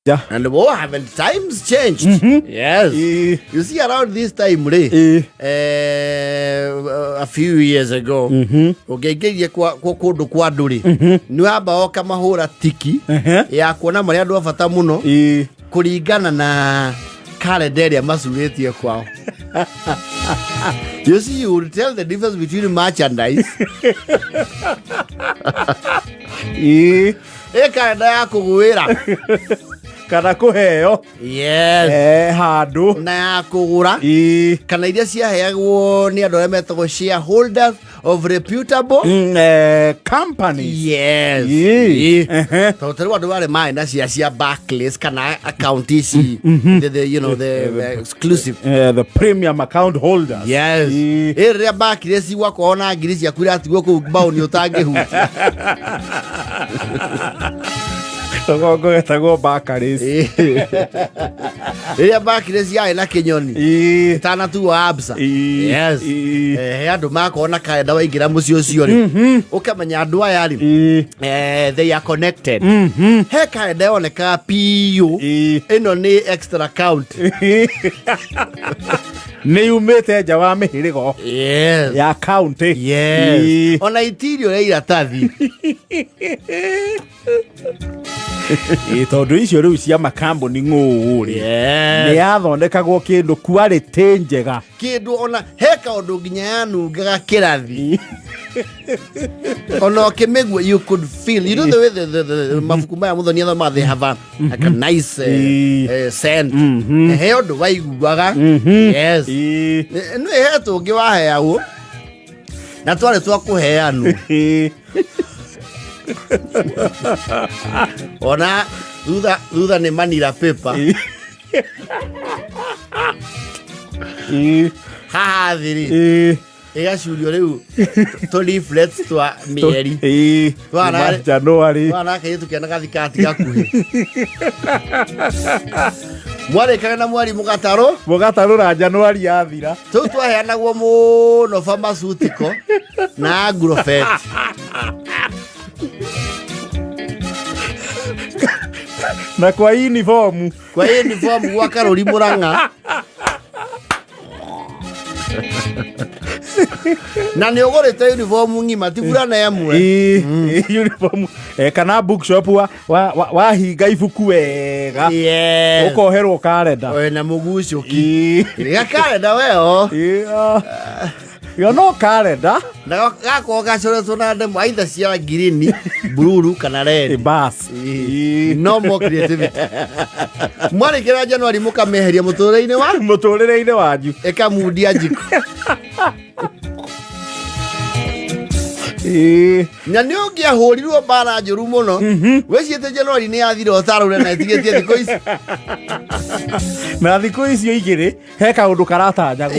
Yeah. And haven't times changed? Yes. You see, around this time, a few years ago, ũngĩingĩria kũndũ kwa ndũrĩ nĩ wamba oka mahũra tiki ya kuona marĩa andũ abata mũno kũringana na calendar ĩrĩa macurĩtie kwao. You see, you would tell the difference between merchandise. Calendar ya kũgũĩra kana kuheo handu na ya kugura kana iria ciaheagwo ni andu arĩa metagwo shareholders of reputable companies. Yes. Totally what do I mind? That's cia backlist kana account isi the exclusive the premium account holders. Yes. Area backlist wako ona ngiri cia kwira atigwo ku bao ni utangihutia. Go backlist. Area backlist ya ina kinyoni tana tu absa. Yes. Andu makona kaenda waingira mucio ucio ri ukamenya andu aya ri they are connected. He kaenda oneka PU ino ni extra account. Ni umete nja wa mihirigo ya account. Yes. Ona itirio ya iratathi. Tondu icio riu cia makambuni ng'ũũrĩ nĩ yathondekagwo kĩndũ quality njega, kĩndũ ona he kaũndũ nginya yanungaga kĩrathi ona ũkĩmĩgua you could feel, you know the way the mabuku maya mũthoni athoma they have like a nice scent. He ũndũ waiguaga. Yes. Nĩ he tũngĩ waheagwo na twarĩ twakũheanwo ona thutha ni manila paper haha thiri igacurio riu to leaflets twa mieri twana January kairitu kena gathikati gakuhi mwari kana mwari mugataro na January yathira tu twaheanagwo muno pharmaceutical na agrofet na kwa uniform wa Karori Muranga na ni ogorete uniform ngima ti burana yamwe uniform kana bookshop wa hinga ibuku wega ukoherwo calendar na mugucuki ya calendar weo yo no calendar na gako gacoretwo na ndemu aitha cia green blue kana red bas no more creativity. Mwari kira January mukameheria muturire-ini wanyu ekamundia njiko na nĩ ũngĩahũrirwo mbara njũru mũno wĩciĩte January nĩ yathire ũtarũre na ĩtigĩtie thikũ ici na thikũ icio igĩrĩ he kaũndũ karatanyagwo.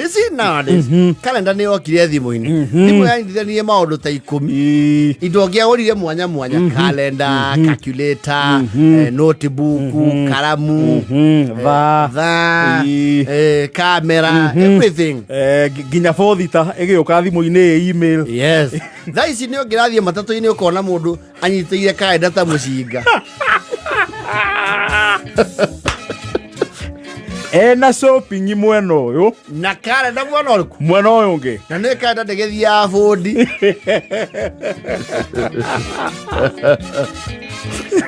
Ici nowadays calendar nĩ yokire thimũ-inĩ thimũ yanyitithanirie maũndũ ta 10 indo ngĩagũrire mwanya calendar, calculator, notebook, karamu, tha, camera, everything nginya fothita ĩgĩũka thimũ-inĩ email. Yes. Thaa ici nĩ ũngĩrathiĩ matatũ-inĩ ũkona mũndũ anyitĩire kaenda ta mũcinga ena shopping mwena ũyũ na kaenda mwena ũrĩkũ mwena ũyũ ũngĩ na nĩ kaenda ndĩgĩthiaga bũndi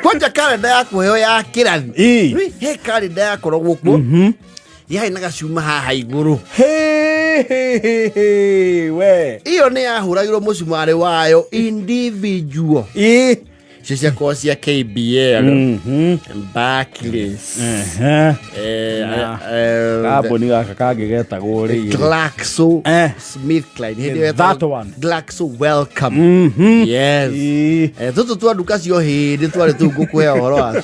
kwanja kaenda ya kũheo ya kĩrathi he kaenda yakoragwo kuo yahe na gacuma haha igũrũ we iyo nĩ yahũragĩrwo mũcumarĩ wayo individual ciakorwo cia KBL Barclays kambuni gaka kangĩ getagwo rĩ Glaxo Smith Kline that one Glaxo welcome. Yes. Tũtũ twa nduka cio hĩndĩ twarĩ tũu ngũkũhe ũhoro waku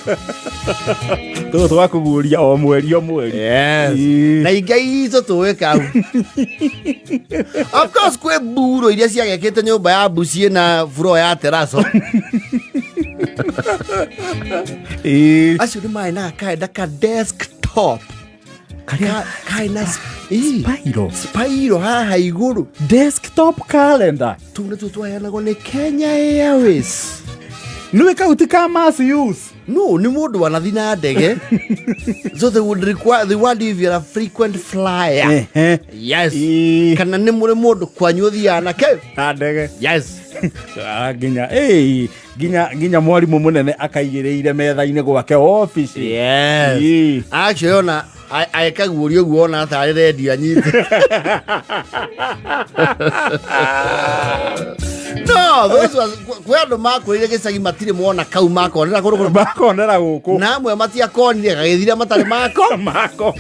tũtũ twakũguũria o mweri. Yes. Na ingai itũ tũĩ kau of course kwĩ mburo iria ciagekĩte nyũmba ya mbuciĩ na floor ya teraso acio nĩ maĩ na kaenda ka desktop kaina Spyro haha igũrũ desktop calendar tu nĩ tũtwaheanagwo nĩ Kenya Airways Niwe kauti ka mass use. No, ni mundu wanathi na ndege. So they would if you're a frequent flyer. Yes. Kana ni mundu kwanyu thiana ke Na ndege. Yes. Ginya mwarimu munene akaigireire metha-ini gwake office. Yes. Actually ona aikagurio guona atari ready anyite. No, those was kwendo makwire gicagi matire muona kau makonera guku. Na amwe matia konire gagithira matari mako.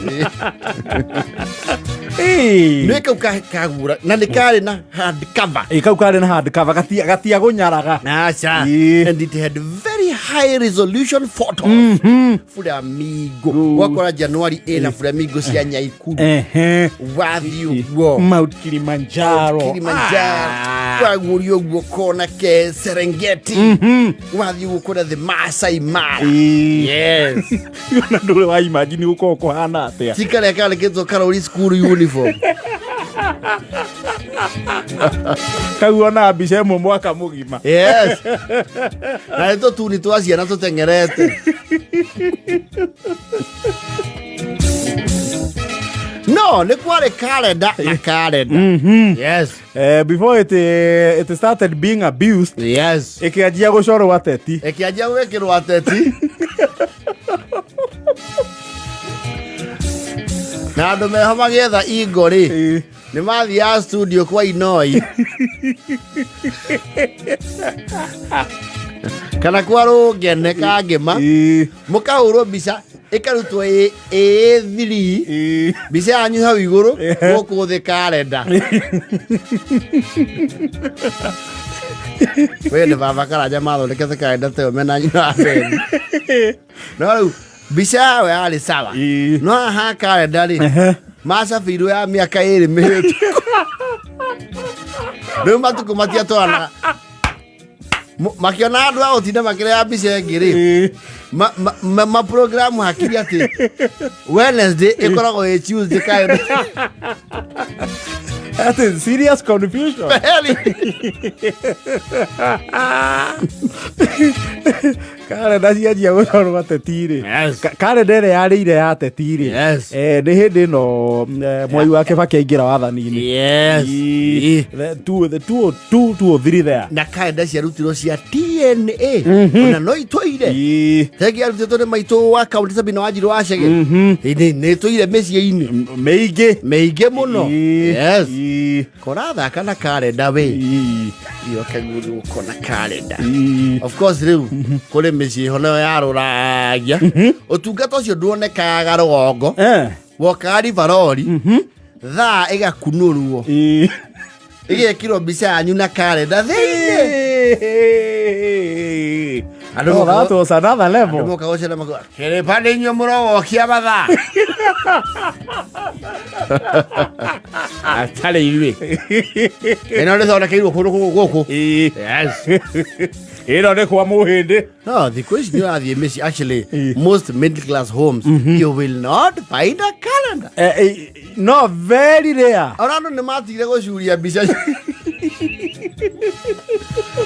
Nä kau kagura na nä karä na hardcover. Kau karä na hardcover gatia gunyaraga. Acha. And it had very high resolution photos. Flamingo. Wakora January ena flamingo cia Nyaiku. Wathiu wo. Mount Kilimanjaro. Wagurio guo kona ke Serengeti. Wathiu kona the Maasai Mara. Yes. Yona ndure wa imagine uko kuhana atia. Tikale kale keto Karoli school uniform. Kau ona mbica ĩmwe mwaka mugima. Yes. Na ito tuni twa ciana tutengerete. No, nĩ kwarĩ calendar na calendar. Yes. Before it started being abused. Yes. Ikianjia gucorwo ateti. Ikianjia gwĩkĩrwo ateti. Na andũ meho magĩetha ingo rĩ nĩ mathiaga studio kwa Inoi kana kwa Rũngene ka ngĩma mũkahũrwo mbica ĩkarutwo A3 mbica yanyu hau igũrũ gũkũ thĩ kalenda. We nĩ baba Karanja mathondekete kalenda ta ĩyo mena nyina Beni. No rĩu mbica yawe yarĩ sawa. No haha kalenda rĩ macabirwo ya mĩaka ĩrĩ mĩhĩtũku. Rĩu matukũ matiatwarana makiona andũ a gũtinda makĩrĩa mbica ĩngĩ rĩ maprogramu hakiri atĩ Wednesday ĩkoragwo ĩ Tuesday kalenda. That is serious confusion. Kalenda cianjia gũcorwo ateti-rĩ. Kalenda ĩrĩa yarĩire ya ateti-rĩ. Nĩ hĩndĩ ĩno Mwai wa Kĩbakĩ aingĩra wathani-inĩ. 203 there. Na kalenda ciarutirwo cia TNA. Ona no itũire. Tegi arutĩtwo nĩ maitũ wa kaunti Sabina Wanjiru wa Chege. Nĩ itũire mĩciĩ-inĩ. Mĩingĩ mũno. Yes. Korathaka na kalenda we. Iyo kaguru kona kalenda. Of course rĩu kũrĩ mĩciĩ ho nayo yarũragia. Ũtungata ũcio nduonekaga rũgongo. Wokaga ribarori. Thaa ĩgakunũrwo. Igekĩrwo mbica yanyu na kalenda thĩinĩ. Oh, that was another level. Andũ moka gũcera makuga kĩrĩpa inyuĩ mũrogokia mathaa. Atarĩ iruĩ. Ĩno nĩthondekeirwo kũndũ gũkũ. Yes. Ĩno nĩ kwa mũhĩndĩ. No, the question you are the actually most middle class homes you will not find a calendar. No, very rare. Ona andũ nĩmatigire gũcuria mbica.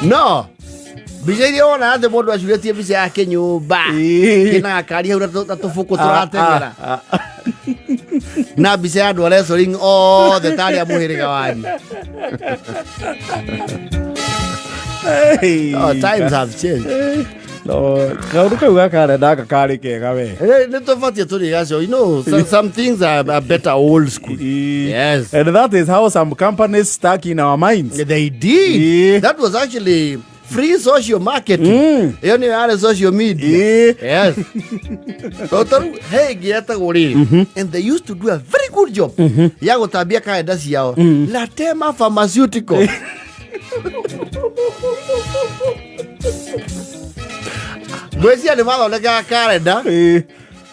No. Mbica iria wona atĩ mũndũ acurĩtie mbica yake nyũmba kĩna gakari hau na tũbũkũ tũrateng'era na mbica ya andũ wrestling othe tarĩ a mũhĩrĩga wanyu. Times have changed. No, kaundu kau gakalenda karĩ kega we. Nĩ tũbatiĩ tũrĩgacio. You know, some things are better old school. Yes. And that is how some companies stuck in our minds. They did. That was actually free social marketing. Iyo nĩ yarĩ social media. Yes. Hey, gĩetagwo rĩrĩ. And they used to do a very good job ya gũtambia kalenda ciao. Latema Pharmaceutical. Mwĩcia nĩ mathondekaga kalenda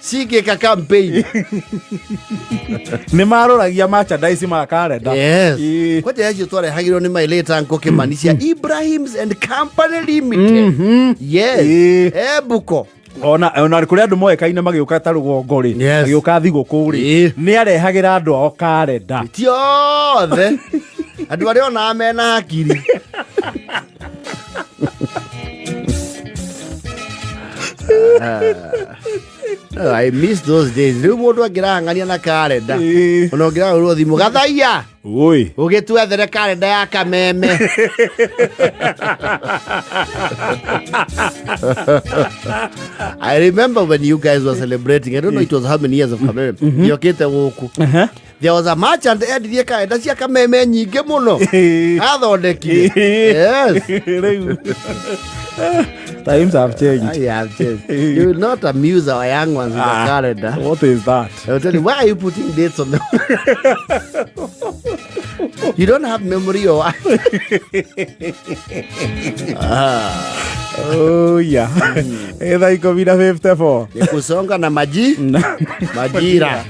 cigĩka campaign. Nĩ marũragia merchandise ma kalenda. Yes. Kwete acio twarehagĩrwo nĩ Maileta Nko Kimani cia Ibrahims and Company Limited. Yes. Ebuko. Ona kũrĩ andũ moĩkaine magĩũka ta rũgongo rĩ agĩũka thigũkũ rĩ nĩ arehagĩra andũ ao kalenda. Ti othe andũ arĩa onaga mena hakiri. I miss those days. Riu mundu angirangania na kalenda. Unongira uru thimu gathaia. Oi. Ugitwethere kalenda ya kameme. I remember when you guys were celebrating. I don't know it was how many years of kameme. Yokite guku. There was a merchant endithie kalenda cia kameme nyinge muno. Athondekire. Yes. Times have changed. I have changed. You will not amuse our young ones with a calendar. What is that? I'll tell you, why are you putting dates on them? You don't have memory or Oh yeah. Either you come in a 54. Kusonga na majira.